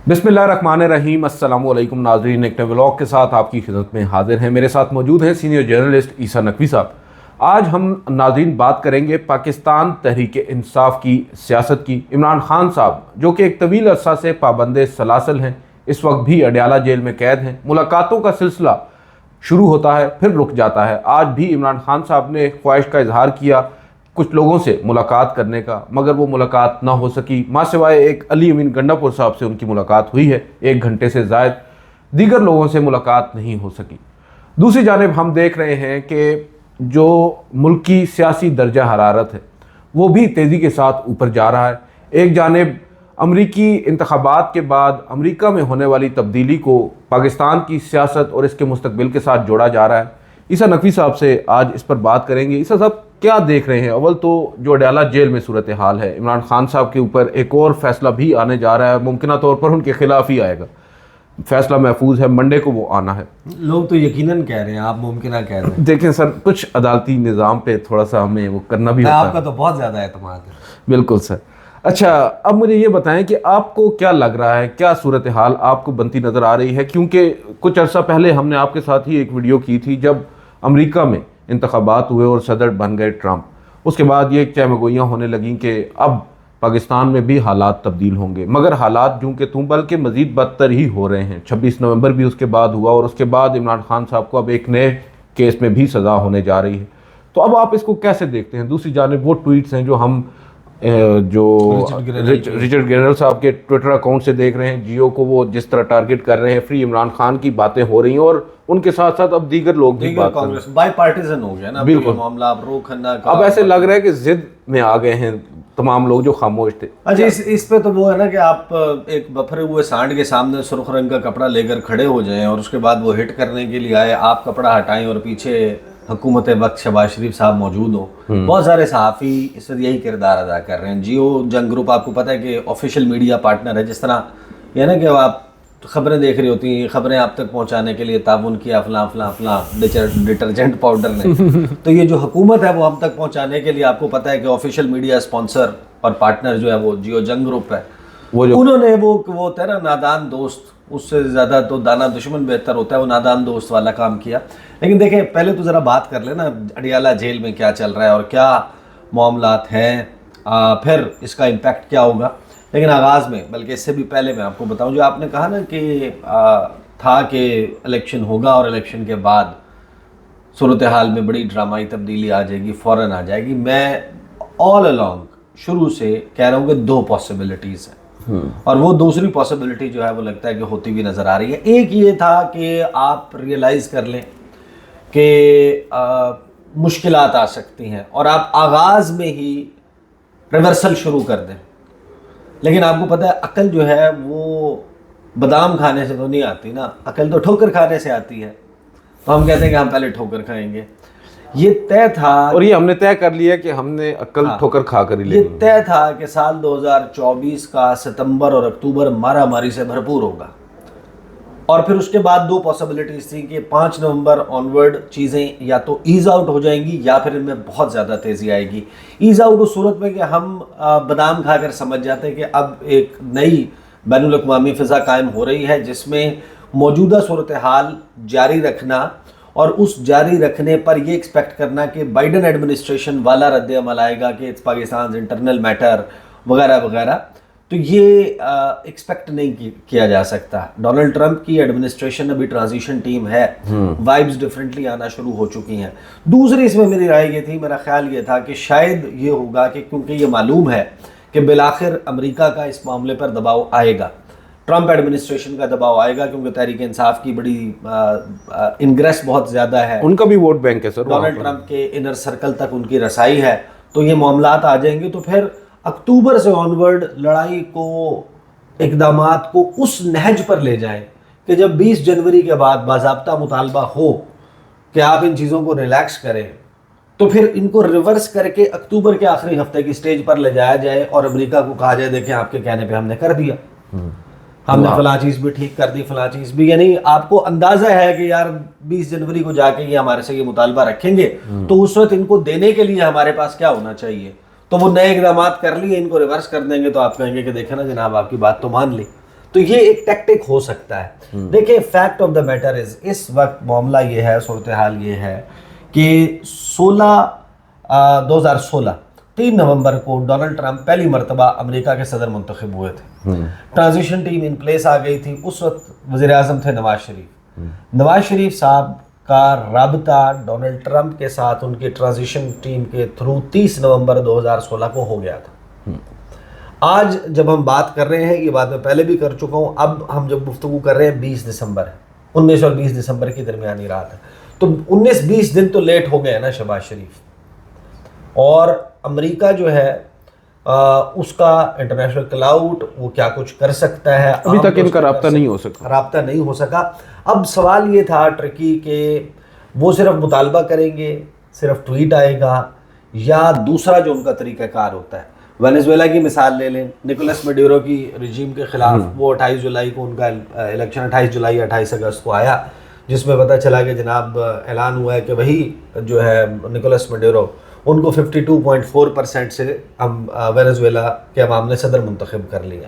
बिस्मिल्लाहिर्रहमानिर्रहीम। अस्सलाम वालेकुम नाज़रीन, एक नए व्लॉग के साथ आपकी खिदमत में हाजिर हैं। मेरे साथ मौजूद हैं सीनियर जर्नलिस्ट ईसा नकवी साहब। आज हम नाज़रीन बात करेंगे पाकिस्तान तहरीक इंसाफ की सियासत की। इमरान खान साहब जो कि एक तवील अरसा से पाबंद सलासल हैं, इस वक्त भी अडयाला जेल में कैद हैं। मुलाकातों का सिलसिला शुरू होता है फिर रुक जाता है। आज भी इमरान खान साहब ने ख्वाहिश का इजहार किया कुछ लोगों से मुलाकात करने का, मगर वो मुलाकात ना हो सकी। माँ सिवाय एक अली अमीन गंडापुर साहब से उनकी मुलाकात हुई है 1 घंटे से ज़ायद, दीगर लोगों से मुलाकात नहीं हो सकी। दूसरी जानिब हम देख रहे हैं कि जो मुल्क की सियासी दर्जा हरारत है वो भी तेज़ी के साथ ऊपर जा रहा है। एक जानिब अमरीकी इंतखाबात के बाद अमरीका में होने वाली तब्दीली को पाकिस्तान की सियासत और इसके मुस्तकबिल के साथ जोड़ा जा रहा है। ईसा नकवी साहब से आज इस पर बात करेंगे। ईसा साहब क्या देख रहे हैं? अव्वल तो जो अडयाला जेल में सूरत हाल है, इमरान खान साहब के ऊपर एक और फैसला भी आने जा रहा है, मुमकिन तौर पर उनके खिलाफ ही आएगा। फैसला महफूज है, मंडे को वो आना है। लोग तो यकीनन कह रहे हैं, आप मुमकिन कह रहे हैं। देखें सर, कुछ अदालती निज़ाम पे थोड़ा सा हमें वो करना भी होता है। आपका तो बहुत ज़्यादा एतमाद है। बिल्कुल सर। अच्छा, अब मुझे ये बताएं कि आपको क्या लग रहा है, क्या सूरत हाल आपको बनती नज़र आ रही है? क्योंकि कुछ अर्सा पहले हमने आपके साथ ही एक वीडियो की थी जब अमेरिका में इंतखाबात हुए और सदर बन गए ट्रंप। उसके बाद ये चहमगोइयाँ होने लगीं कि अब पाकिस्तान में भी हालात तब्दील होंगे, मगर हालात यूँ के तूँ बल्कि मज़ीद बदतर ही हो रहे हैं। 26 नवंबर भी उसके बाद हुआ और उसके बाद इमरान खान साहब को अब एक नए केस में भी सज़ा होने जा रही है। तो अब आप इसको कैसे देखते हैं? दूसरी जानिब वो ट्वीट्स हैं जो हम रिचर्ड गिरनल साहब के ट्विटर अकाउंट से देख रहे हैं, जियो को वो जिस तरह टारगेट कर रहे हैं, फ्री इमरान खान की बातें हो रही हैं और उनके साथ साथ अब दीगर लोग भी बात कर रहे हैं। बाई पार्टीजन हो गया ना बिल्कुल मामला। अब खन्ना अब ऐसे लग रहा है कि जिद में आ गए हैं तमाम लोग जो खामोश थे। अच्छा, इस पे तो वो है ना कि आप एक बफरे हुए सांड के सामने सुर्ख रंग का कपड़ा लेकर खड़े हो जाएं और उसके बाद वो हिट करने के लिए आए, आप कपड़ा हटाएं और पीछे हुकूमत वक्त शहबाज शरीफ साहब मौजूद हो। बहुत सारे सहाफ़ी इस वक्त यही किरदार अदा कर रहे हैं। जियो जंग ग्रुप आपको पता है कि ऑफिशियल मीडिया पार्टनर है। जिस तरह यह ना कि आप खबरें देख रही होती हैं, खबरें आप तक पहुंचाने के लिए ताउन किया फलां फलां फलां डिटर्जेंट पाउडर ने, तो ये जो हुकूमत है वो हम तक पहुंचाने के लिए आपको पता है कि ऑफिशियल मीडिया स्पॉन्सर और पार्टनर जो है वो जियो जंग ग्रुप है। उन्होंने वो तेरा नादान दोस्त, उससे ज़्यादा तो दाना दुश्मन बेहतर होता है, वो नादान दोस्त वाला काम किया। लेकिन देखें, पहले तो ज़रा बात कर लेना अडयाला जेल में क्या चल रहा है और क्या मामलात हैं, फिर इसका इम्पैक्ट क्या होगा। लेकिन आगाज़ में, बल्कि इससे भी पहले मैं आपको बताऊं, जो आपने कहा ना कि था कि इलेक्शन होगा और इलेक्शन के बाद सूरत हाल में बड़ी ड्रामाई तब्दीली आ जाएगी, फ़ौरन आ जाएगी। मैं ऑल अलॉन्ग शुरू से कह रहा हूँ कि 2 पॉसिबिलिटीज़ हैं और वो दूसरी पॉसिबिलिटी जो है वो लगता है कि होती हुई नज़र आ रही है। एक ये था कि आप रियलाइज़ कर लें कि मुश्किलात आ सकती हैं और आप आगाज़ में ही रिवर्सल शुरू कर दें। लेकिन आपको पता है अकल जो है वो बादाम खाने से तो नहीं आती ना, अकल तो ठोकर खाने से आती है। तो हम कहते हैं कि हम पहले ठोकर खाएंगे। ये तय था और ये हमने तय कर लिया कि हमने अक्ल ठोकर खा कर ही लेनी। ये तय था कि साल 2024 का सितंबर और अक्टूबर मारामारी से भरपूर होगा। और फिर उसके बाद 2 पॉसिबिलिटीज़ थी कि 5 नवंबर ऑनवर्ड चीज़ें या तो ईज़ आउट हो जाएंगी या फिर इनमें बहुत ज़्यादा तेज़ी आएगी। ईज़ आउट उस सूरत में कि हम बादाम खाकर समझ जाते हैं कि अब एक नई बैनुल अक़वामी फ़िज़ा कायम हो रही है जिसमें मौजूदा सूरत हाल जारी रखना और उस जारी रखने पर ये एक्सपेक्ट करना कि बाइडन एडमिनिस्ट्रेशन वाला रद्द अमल आएगा कि इट्स पाकिस्तान इंटरनल मैटर वगैरह वगैरह, तो ये एक्सपेक्ट नहीं किया जा सकता। डोनाल्ड ट्रंप की एडमिनिस्ट्रेशन अभी ट्रांजिशन टीम है, वाइब्स डिफरेंटली आना शुरू हो चुकी हैं। दूसरी इसमें मेरी राय ये थी, मेरा ख्याल ये था कि शायद ये होगा कि क्योंकि ये मालूम है कि बिलाखिर अमेरिका का इस मामले पर दबाव आएगा, ट्रंप एडमिनिस्ट्रेशन का दबाव आएगा, क्योंकि तहरीक इंसाफ की बड़ी इनग्रेस बहुत ज़्यादा है, उनका भी वोट बैंक है सर, डोनाल्ड ट्रंप के इनर सर्कल तक उनकी रसाई है, तो ये मामलात आ जाएंगे। तो फिर अक्टूबर से ऑनवर्ड लड़ाई को, इक़दामात को उस नहज पर ले जाएं कि जब 20 जनवरी के बाद बाज़ाब्ता मुतालबा हो कि आप इन चीज़ों को रिलैक्स करें, तो फिर इनको रिवर्स करके अक्टूबर के आखिरी हफ्ते की स्टेज पर ले जाया जाए और अमेरिका को कहा जाए देखें आपके कहने पे हमने कर दिया, हमने फलां चीज़ भी ठीक कर दी, फलां चीज़ भी। यानी आपको अंदाज़ा है कि यार 20 जनवरी को जाके ये हमारे से ये मुतालबा रखेंगे, तो उस वक्त इनको देने के लिए हमारे पास क्या होना चाहिए। तो वो नए इक़दाम कर लिए, इनको रिवर्स कर देंगे तो आप कहेंगे कि देखें ना जनाब आपकी बात तो मान ली। تو یہ ایک ٹیکٹک ہو سکتا ہے. دیکھیں fact of the matter is اس وقت معاملہ یہ ہے, صورتحال یہ ہے کہ 2016 3 نومبر کو ڈونلڈ ٹرمپ پہلی مرتبہ امریکہ کے صدر منتخب ہوئے تھے. ٹرانزیشن ٹیم ان پلیس آ گئی تھی. اس وقت وزیر اعظم تھے نواز شریف. نواز شریف صاحب کا رابطہ ڈونلڈ ٹرمپ کے ساتھ ان کی ٹرانزیشن ٹیم کے تھرو 30 نومبر 2016 کو ہو گیا تھا. آج جب ہم بات کر رہے ہیں, یہ بات میں پہلے بھی کر چکا ہوں, اب ہم جب گفتگو کر رہے ہیں 20 دسمبر ہے, 19 اور 20 دسمبر کی درمیانی رات ہے, تو 19-20 دن تو لیٹ ہو گئے نا شہباز شریف. اور امریکہ جو ہے اس کا انٹرنیشنل کلاؤٹ وہ کیا کچھ کر سکتا ہے, ابھی تک ان کا رابطہ نہیں ہو سکا. اب سوال یہ تھا ٹرکی کہ وہ صرف مطالبہ کریں گے, صرف ٹویٹ آئے گا, یا دوسرا جو ان کا طریقہ کار ہوتا ہے. وینزویلا کی مثال لے لیں, نکولس میڈورو کی رجیم کے خلاف وہ 28 جولائی کو ان کا الیکشن 28 جولائی یا 28 اگست کو آیا, جس میں پتہ چلا کہ جناب اعلان ہوا ہے کہ وہی جو ہے نکولس میڈورو ان کو 52.4% سے وینزویلا کے عوام نے صدر منتخب کر لیا.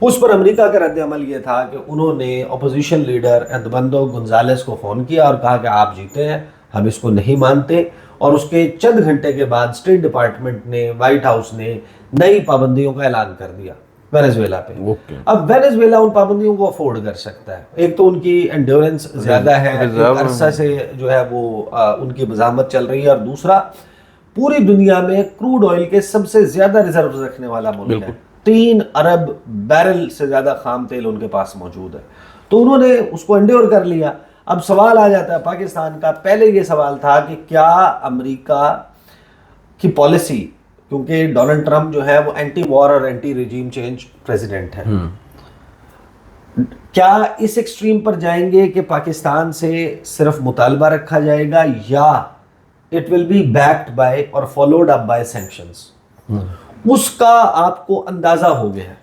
اس پر امریکہ کا رد عمل یہ تھا کہ انہوں نے اپوزیشن لیڈر ایدمندو گونزالس کو فون کیا اور کہا کہ آپ جیتے ہیں, ہم اس کو نہیں مانتے. اور اس کے چند گھنٹے کے بعد اسٹیٹ ڈپارٹمنٹ نے, وائٹ ہاؤس نے نئی پابندیوں کا اعلان کر دیا وینزویلا پہ. اب وینزویلا ان پابندیوں کو افورڈ کر سکتا ہے. ایک تو ان کی انڈیورنس زیادہ ہے, عرصہ سے جو ہے وہ ان کی مزاحمت چل رہی ہے, اور دوسرا پوری دنیا میں کروڈ آئل کے سب سے زیادہ ریزروز رکھنے والا ملک ہے. 3 ارب بیرل سے زیادہ خام تیل ان کے پاس موجود ہے. تو انہوں نے اس کو انڈیور کر لیا. اب سوال آ جاتا ہے پاکستان کا. پہلے یہ سوال تھا کہ کیا امریکہ کی پالیسی, کیونکہ ڈونلڈ ٹرمپ جو ہے وہ اینٹی وار اور اینٹی ریجیم چینج پریزیڈنٹ ہے, کیا اس ایکسٹریم پر جائیں گے کہ پاکستان سے صرف مطالبہ رکھا جائے گا, یا it will be backed by اور فالوڈ اپ بائی سینکشنز. اس کا آپ کو اندازہ ہو گیا ہے.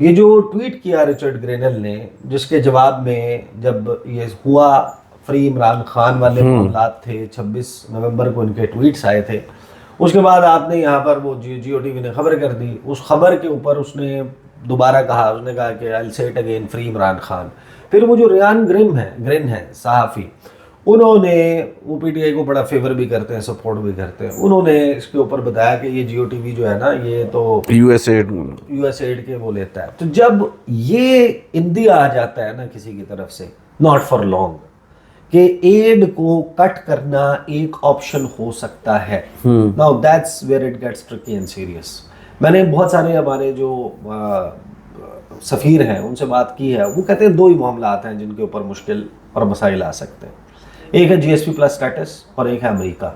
یہ جو ٹویٹ کیا رچرڈ گرینل نے, جس کے جواب میں جب یہ ہوا, فری عمران خان والے معاملات تھے, 26 نومبر کو ان کے ٹویٹس آئے تھے, اس کے بعد آپ نے یہاں پر وہ جیو ٹی وی نے خبر کر دی. اس خبر کے اوپر اس نے دوبارہ کہا, اس نے کہا کہ I'll say it again, free Imran Khan. پھر وہ جو ریان گرین ہے صحافی, انہوں نے, وہ پی ٹی آئی کو بڑا فیور بھی کرتے ہیں, سپورٹ بھی کرتے ہیں, انہوں نے اس کے اوپر بتایا کہ یہ جیو ٹی وی جو ہے نا, یہ تو یو ایس ایڈ کے وہ لیتا ہے. تو جب یہ اندیا آ جاتا ہے نا کسی کی طرف سے, ناٹ فار لانگ, کہ ایڈ کو کٹ کرنا ایک آپشن ہو سکتا ہے. Now that's where it gets tricky and serious. میں نے بہت سارے ہمارے جو سفیر ہیں ان سے بات کی ہے, وہ کہتے ہیں 2 ہی معاملات ہیں جن کے اوپر مشکل اور مسائل آ سکتے ہیں. ایک ہے جی ایس پی پلس اسٹیٹس اور ایک ہے امریکہ.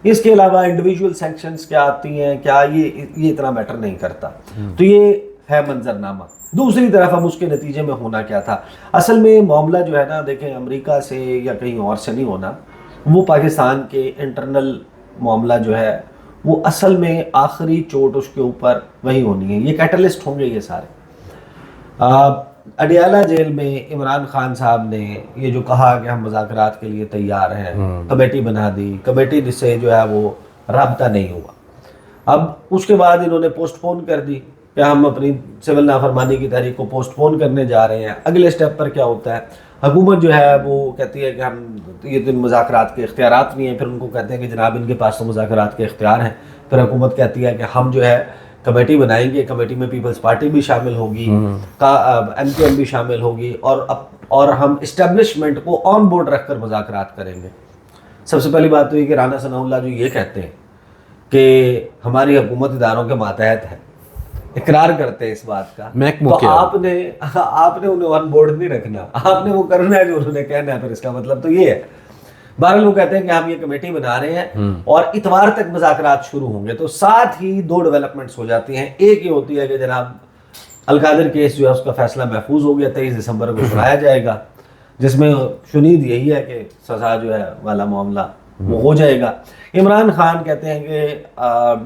اس کے علاوہ انڈیویجول سینکشنز کیا آتی ہیں, کیا یہ اتنا میٹر نہیں کرتا. تو یہ ہے منظرنامہ. دوسری طرف ہم اس کے نتیجے میں ہونا کیا تھا. اصل میں معاملہ جو ہے نا, دیکھیں امریکہ سے یا کہیں اور سے نہیں ہونا, وہ پاکستان کے انٹرنل معاملہ جو ہے وہ اصل میں آخری چوٹ اس کے اوپر وہی ہونی ہے. یہ کیٹلسٹ ہوں گے یہ سارے. اڈیالہ جیل میں عمران خان صاحب نے یہ جو کہا کہ ہم مذاکرات کے لیے تیار ہیں, کمیٹی بنا دی, کمیٹی سے جو ہے وہ رابطہ نہیں ہوا. اب اس کے بعد انہوں نے پوسٹ پون کر دی کہ ہم اپنی سول نافرمانی کی تحریک کو پوسٹ پون کرنے جا رہے ہیں. اگلے سٹیپ پر کیا ہوتا ہے, حکومت جو ہے وہ کہتی ہے کہ ہم یہ مذاکرات کے اختیارات نہیں ہیں. پھر ان کو کہتے ہیں کہ جناب ان کے پاس تو مذاکرات کے اختیار ہیں. پھر حکومت کہتی ہے کہ ہم جو ہے کمیٹی بنائیں گے, کمیٹی میں پیپلز پارٹی بھی شامل ہوگی, ایم کیو ایم بھی شامل ہوگی, اور ہم اسٹیبلشمنٹ کو آن بورڈ رکھ کر مذاکرات کریں گے. سب سے پہلی بات تو یہ کہ رانا ثناء اللہ جو یہ کہتے ہیں کہ ہماری حکومت اداروں کے ماتحت ہے, اقرار کرتے ہیں اس بات کا, تو آپ نے انہیں آن بورڈ نہیں رکھنا, آپ نے وہ کرنا ہے جو انہوں نے کہنا ہے. پھر اس کا مطلب تو یہ ہے. بہرحال وہ کہتے ہیں کہ ہم یہ کمیٹی بنا رہے ہیں اور اتوار تک مذاکرات شروع ہوں گے. تو ساتھ ہی 2 ڈیولپمنٹس ہو جاتی ہیں. ایک یہ ہوتی ہے کہ جناب القادر کیس جو ہے اس کا فیصلہ محفوظ ہو گیا, 23 دسمبر کو سنایا جائے گا, جس میں شنید یہی ہے کہ سزا جو ہے والا معاملہ وہ ہو جائے گا. عمران خان کہتے ہیں کہ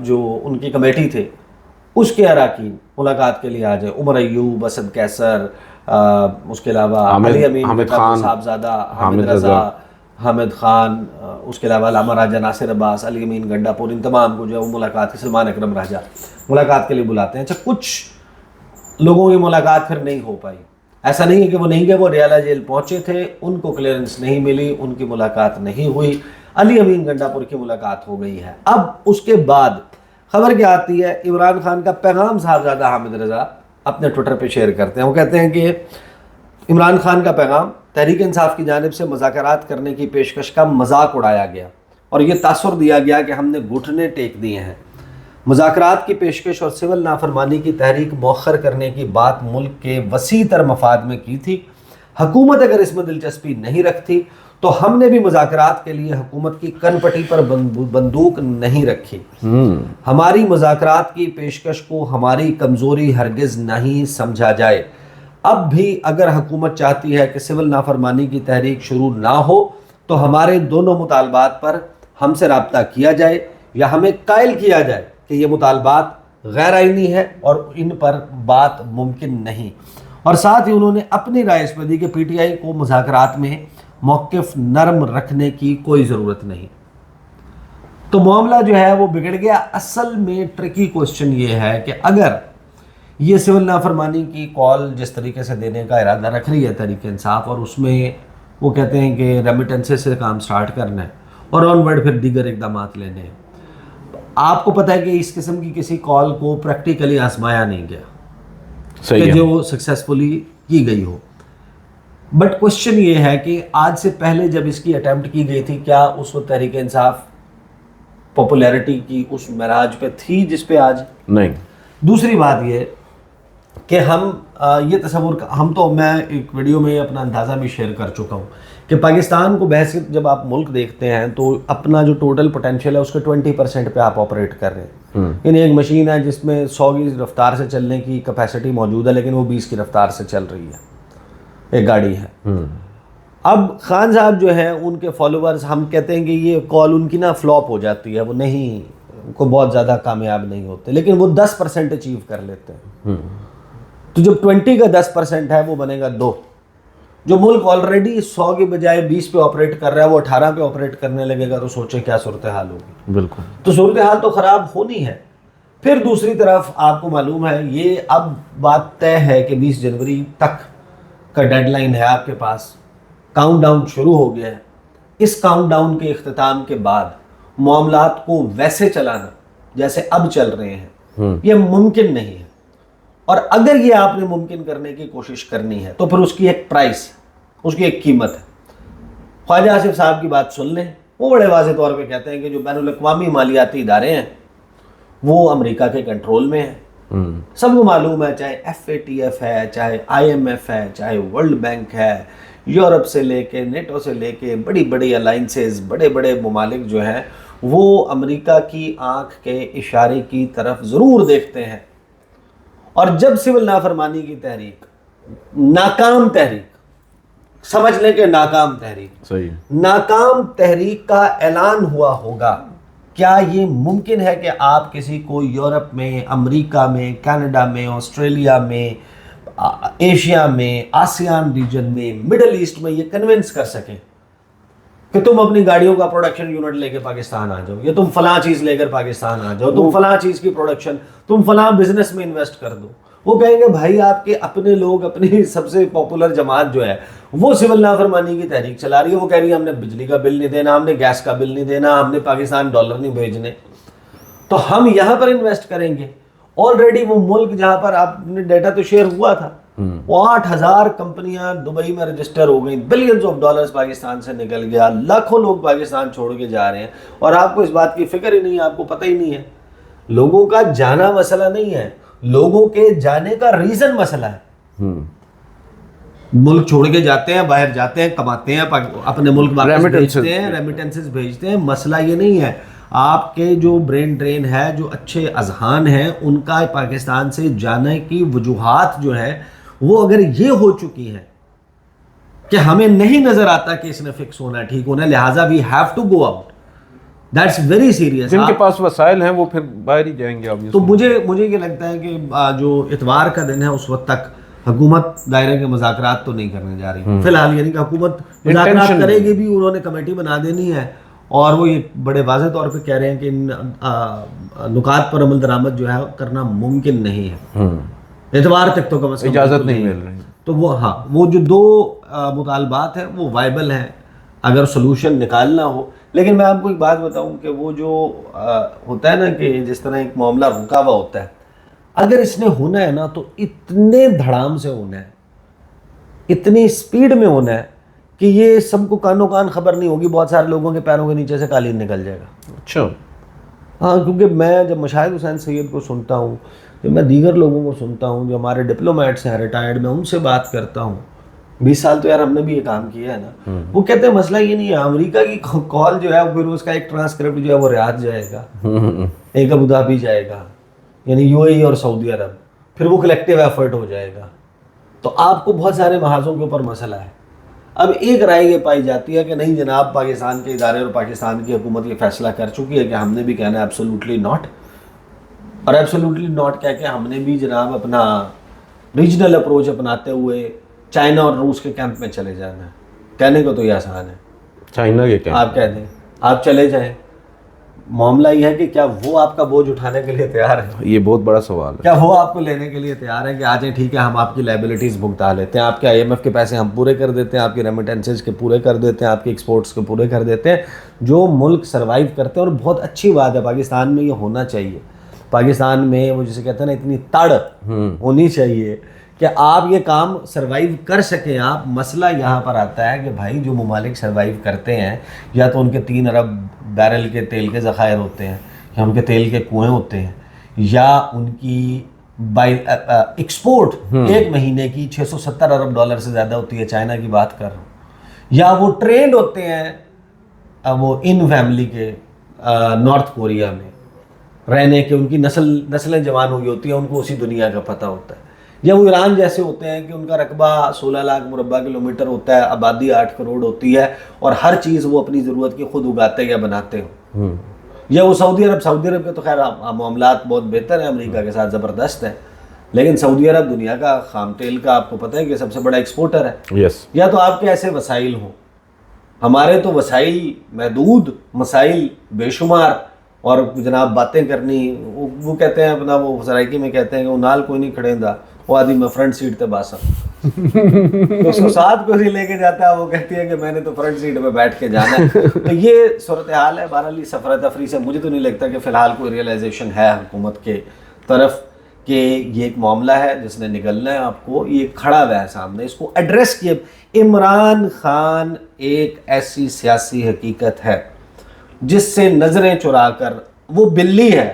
جو ان کی کمیٹی تھے اس کے اراکین ملاقات کے لیے آ جائیں. عمر ایوب, اسد کیسر, اس کے علاوہ علی امین صاحبزادہ, حامد رضا, حامد خان, اس کے علاوہ علامہ راجہ ناصر عباس, علی امین گنڈا پور, ان تمام کو جو ہے وہ ملاقات کی, سلمان اکرم راجہ ملاقات کے لیے بلاتے ہیں. اچھا, کچھ लोगों की मुलाकात फिर नहीं हो पाई। ऐसा नहीं है कि वो नहीं गए, वो रियाला जेल पहुंचे थे, उनको क्लियरेंस नहीं मिली, उनकी मुलाकात नहीं हुई। अली अमीन गंडापुर की मुलाकात हो गई है। अब उसके बाद खबर क्या आती है, इमरान खान का पैगाम साहबजादा हामिद रजा अपने ट्विटर पे शेयर करते हैं। वो कहते हैं कि इमरान खान का पैगाम, तहरीक इंसाफ की जानिब से मुज़ाकरात करने की पेशकश का मजाक उड़ाया गया और ये तासुर दिया गया कि हमने घुटने टेक दिए हैं। मुज़ाकरात की पेशकश और सिविल नाफरमानी की तहरीक मौखर करने की बात मुल्क के वसी तर मफाद में की थी। हुकूमत अगर इसमें दिलचस्पी नहीं रखती तो हमने भी मुज़ाकरात के लिए हुकूमत की कनपटी पर बंदूक नहीं रखी। हमारी मुज़ाकरात की पेशकश को हमारी कमज़ोरी हरगिज़ नहीं समझा जाए। अब भी अगर हुकूमत चाहती है कि सिविल नाफरमानी की तहरीक शुरू ना हो तो हमारे दोनों मुतालबात पर हमसे रब्ता किया जाए या हमें कायल किया जाए कि ये मुतालबात गैर आइनी है और इन पर बात मुमकिन नहीं। और साथ ही उन्होंने अपनी राय इस पर दी कि पीटीआई को मुज़ाकरात में मौक़िफ़ नरम रखने की कोई ज़रूरत नहीं। तो मामला जो है वो बिगड़ गया। असल में ट्रिकी क्वेश्चन ये है कि अगर ये सिविल नाफरमानी की कॉल जिस तरीके से देने का इरादा रख रही है तहरीक इंसाफ, और उसमें वो कहते हैं कि रेमिटेंसेस से काम स्टार्ट करना है और ऑनवर्ड फिर दीगर इक़दामात लेने हैं। आपको पता है कि इस किस्म की किसी कॉल को प्रैक्टिकली आजमाया नहीं गया, सही है, जो सक्सेसफुली की गई हो। बट क्वेश्चन ये है कि आज से पहले जब इसकी अटेम्प्ट की गई थी, क्या उस वक्त तहरीक इंसाफ पॉपुलैरिटी की उस महराज पे थी जिस पे आज नहीं? दूसरी बात ये कि हम ये तस्वुर, मैं एक वीडियो में अपना अंदाज़ा भी शेयर कर चुका हूँ कि पाकिस्तान को बहसीत जब आप मुल्क देखते हैं तो अपना जो टोटल पोटेंशियल है उसके 20% पे आप ऑपरेट कर रहे हैं। यानी एक मशीन है जिसमें 100 की रफ्तार से चलने की कैपेसिटी मौजूद है लेकिन वो 20 की रफ्तार से चल रही है, एक गाड़ी है। अब खान साहब जो हैं उनके फॉलोअर्स, हम कहते हैं कि ये कॉल उनकी ना फ्लॉप हो जाती है, वो नहीं को बहुत ज़्यादा कामयाब नहीं होते, लेकिन वो 10% अचीव कर लेते हैं। तो जब 20 का 10% है वो बनेगा 2। जो मुल्क ऑलरेडी 100 के बजाय 20 पे ऑपरेट कर रहा है वो 18 पे ऑपरेट करने लगेगा, तो सोचे क्या सूरत हाल होगी। बिल्कुल, तो सूरत हाल तो ख़राब होनी है। फिर दूसरी तरफ आपको मालूम है ये अब बात तय है कि 20 जनवरी तक का डेडलाइन है आपके पास, काउंटडाउन शुरू हो गया है। इस काउंटडाउन के इख्तिताम के बाद मामलात को वैसे चलाना जैसे अब चल रहे हैं ये मुमकिन नहीं है। और अगर ये आपने मुमकिन करने की कोशिश करनी है तो फिर उसकी एक प्राइस, उसकी एक कीमत है। ख्वाजा आसिफ साहब की बात सुन लें, वो बड़े वाज़ेह तौर पे कहते हैं कि जो बैनुल-अक़वामी मालियाती इदारे हैं वो अमेरिका के कंट्रोल में हैं। सबको मालूम है, चाहे FATF है, चाहे IMF है, चाहे वर्ल्ड बैंक है, यूरोप से लेके नेटो से लेके बड़ी बड़ी अलाइंसेस, बड़े बड़े ममालिक जो हैं वो अमेरिका की आंख के इशारे की तरफ ज़रूर देखते हैं। और जब सिविल नाफरमानी की तहरीक, नाकाम तहरीक, समझ लें कि नाकाम तहरीक, सही, नाकाम तहरीक का ऐलान हुआ होगा, क्या ये मुमकिन है कि आप किसी को यूरोप में, अमेरिका में, कनाडा में, ऑस्ट्रेलिया में, एशिया में, आसियान रीजन में, मिडल ईस्ट में ये कन्विंस कर सकें कि तुम अपनी गाड़ियों का प्रोडक्शन यूनिट लेके पाकिस्तान आ जाओ, या तुम फलां चीज़ लेकर पाकिस्तान आ जाओ, तुम फलां चीज़ की प्रोडक्शन, तुम फलां बिजनेस में इन्वेस्ट कर दो। वो कहेंगे भाई आपके अपने लोग, अपनी सबसे पॉपुलर जमात जो है वो सिविल नाफरमानी की तहरीक चला रही है। वो कह रही है हमने बिजली का बिल नहीं देना, हमने गैस का बिल नहीं देना, हमने पाकिस्तान डॉलर नहीं भेजने, तो हम यहाँ पर इन्वेस्ट करेंगे। ऑलरेडी वो मुल्क जहाँ पर आपने डेटा तो शेयर हुआ था, वो 8000 कंपनियां दुबई में रजिस्टर हो गई, बिलियंस ऑफ डॉलर्स पाकिस्तान से निकल गया, लाखों लोग पाकिस्तान छोड़ के जा रहे हैं और आपको इस बात की फिक्र ही नहीं है, आपको पता ही नहीं है। लोगों का जाना मसला नहीं है, लोगों के जाने का रीजन मसला है। मुल्क छोड़ के जाते हैं, बाहर जाते हैं, कमाते हैं, अपने मुल्क भेजते हैं, रेमिटेंसेस भेजते हैं। मसला ये नहीं है, आपके जो ब्रेन ड्रेन है, जो अच्छे अजहान हैं, उनका पाकिस्तान से जाने की वजूहात जो है वो अगर ये हो चुकी है कि हमें नहीं नजर आता कि इसने फिक्स होना, ठीक होना, लिहाजा we have to go out, that's very serious. जिनके पास वसाइल हैं वो फिर बाहर ही जाएंगे। अब तो मुझे ये लगता है कि जो इतवार का दिन है उस वक्त तक हुकूमत दायरे के मुज़ाकरात तो नहीं करने जा रही फिलहाल, यानी कि हुकूमत मुज़ाकरात करेगी भी, उन्होंने कमेटी बना देनी है और वो ये बड़े वाज़ेह तौर पे कह रहे हैं कि इन नुकात पर अमल दरामद जो है करना मुमकिन नहीं है। اتوار تک تو کم از کم اجازت نہیں مل رہی. تو وہ ہاں وہ جو دو مطالبات ہیں وہ وائبل ہیں اگر سولوشن نکالنا ہو. لیکن میں آپ کو ایک بات بتاؤں کہ وہ جو ہوتا ہے نا کہ جس طرح ایک معاملہ رکا ہوا ہوتا ہے, اگر اس نے ہونا ہے نا تو اتنے دھڑام سے ہونا ہے, اتنی اسپیڈ میں ہونا ہے کہ یہ سب کو کانوں کان خبر نہیں ہوگی, بہت سارے لوگوں کے پیروں کے نیچے سے قالین نکل جائے گا. اچھا. ہاں کیونکہ میں جب مشاہد حسین سید کو سنتا ہوں, جب میں دیگر لوگوں کو سنتا ہوں جو ہمارے ڈپلومیٹس ہیں ریٹائرڈ, میں ان سے بات کرتا ہوں, 20 سال تو یار ہم نے بھی یہ کام کیا ہے نا, وہ کہتے ہیں مسئلہ یہ نہیں ہے, امریکہ کی کال جو ہے پھر اس کا ایک ٹرانسکرپٹ جو ہے وہ ریاض جائے گا, ایک ابو دھابی جائے گا, یعنی یو اے ای اور سعودی عرب, پھر وہ کلیکٹیو ایفرٹ ہو جائے گا. تو آپ کو بہت سارے محاذوں کے اوپر مسئلہ ہے. اب ایک رائے یہ پائی جاتی ہے کہ نہیں جناب پاکستان کے ادارے اور پاکستان کی حکومت یہ فیصلہ کر چکی ہے کہ ہم نے بھی کہنا ہے ایبسولوٹلی ناٹ, اور ایبسولوٹلی ناٹ کہہ کے ہم نے بھی جناب اپنا ریجنل اپروچ اپناتے ہوئے چائنا اور روس کے کیمپ میں چلے جانا ہے. کہنے کو تو یہ آسان ہے, چائنا کے کیمپ آپ کہہ دیں آپ چلے جائیں. معاملہ یہ ہے کہ کیا وہ آپ کا بوجھ اٹھانے کے لیے تیار ہے؟ یہ بہت بڑا سوال ہے. کیا وہ آپ کو لینے کے لیے تیار ہے کہ آ جائیں ٹھیک ہے ہم آپ کی لائبلٹیز بھگتا لیتے ہیں, آپ کے آئی ایم ایف کے پیسے ہم پورے کر دیتے ہیں, آپ کی ریمیٹنسز کے پورے کر دیتے ہیں, آپ کے ایکسپورٹس کے پورے کر دیتے ہیں. جو ملک سروائیو کرتے ہیں, اور بہت اچھی بات ہے, پاکستان میں یہ ہونا چاہیے. پاکستان میں وہ جسے کہتے ہیں نا اتنی تڑ ہونی چاہیے کہ آپ یہ کام سروائیو کر سکیں آپ. مسئلہ یہاں پر آتا ہے کہ بھائی جو ممالک سروائیو کرتے ہیں یا تو ان کے 3 ارب بیرل کے تیل کے ذخائر ہوتے ہیں, یا ان کے تیل کے کنویں ہوتے ہیں, یا ان کی ایکسپورٹ ایک مہینے کی 670 ارب ڈالر سے زیادہ ہوتی ہے, چائنا کی بات کر رہا ہوں, یا وہ ٹرینڈ ہوتے ہیں وہ ان فیملی کے نارتھ کوریا میں رہنے کے, ان کی نسلیں جوان ہوئی ہوتی ہیں, ان کو اسی دنیا کا پتہ ہوتا ہے. یا وہ ایران جیسے ہوتے ہیں کہ ان کا رقبہ 16 لاکھ مربع کلومیٹر ہوتا ہے, آبادی 8 کروڑ ہوتی ہے, اور ہر چیز وہ اپنی ضرورت کی خود اگاتے یا بناتے ہوں. یا وہ سعودی عرب کے تو خیر معاملات بہت بہتر ہیں, امریکہ کے ساتھ زبردست ہیں, لیکن سعودی عرب دنیا کا خام تیل کا آپ کو پتہ ہے کہ سب سے بڑا ایکسپورٹر ہے. یا تو آپ کے ایسے وسائل ہوں, ہمارے تو وسائل محدود, مسائل بے شمار, اور جناب باتیں کرنی, وہ کہتے ہیں اپنا, وہ سرائکی میں کہتے ہیں کہ وہ نال کوئی نہیں کھڑے دا, وہ آدمی میں فرنٹ سیٹ تے باسا, تو اس کو ساتھ کو نہیں لے کے جاتا ہے, وہ کہتی ہے کہ میں نے تو فرنٹ سیٹ پہ بیٹھ کے جانا ہے. تو یہ صورتحال ہے. بہرحال سفر تفریح سے مجھے تو نہیں لگتا کہ فی الحال کوئی ریئلائزیشن ہے حکومت کے طرف کہ یہ ایک معاملہ ہے جس نے نکلنا ہے. آپ کو یہ کھڑا ہوا ہے سامنے, اس کو ایڈریس کیے. عمران خان ایک ایسی سیاسی حقیقت ہے جس سے نظریں چرا کر, وہ بلی ہے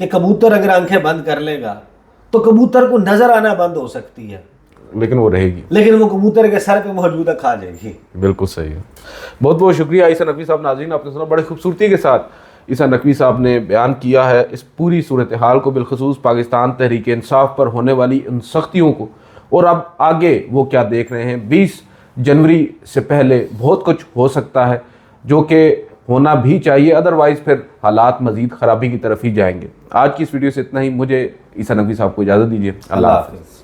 کہ کبوتر اگر آنکھیں بند کر لے گا تو کبوتر کو نظر آنا بند ہو سکتی ہے, لیکن وہ رہے گی, لیکن وہ کبوتر کے سر پہ موجودہ کھا جائے گی. بالکل صحیح ہے. بہت بہت شکریہ عیسیٰ نقوی صاحب. ناظرین آپ نے سنا بڑے خوبصورتی کے ساتھ عیسیٰ نقوی صاحب نے بیان کیا ہے اس پوری صورتحال کو, بالخصوص پاکستان تحریک انصاف پر ہونے والی ان سختیوں کو, اور اب آگے وہ کیا دیکھ رہے ہیں. 20 جنوری سے پہلے بہت کچھ ہو سکتا ہے جو کہ ہونا بھی چاہیے, ادروائز پھر حالات مزید خرابی کی طرف ہی جائیں گے. آج کی اس ویڈیو سے اتنا ہی. مجھے عیسیٰ نقوی صاحب کو اجازت دیجیے. اللہ حافظ.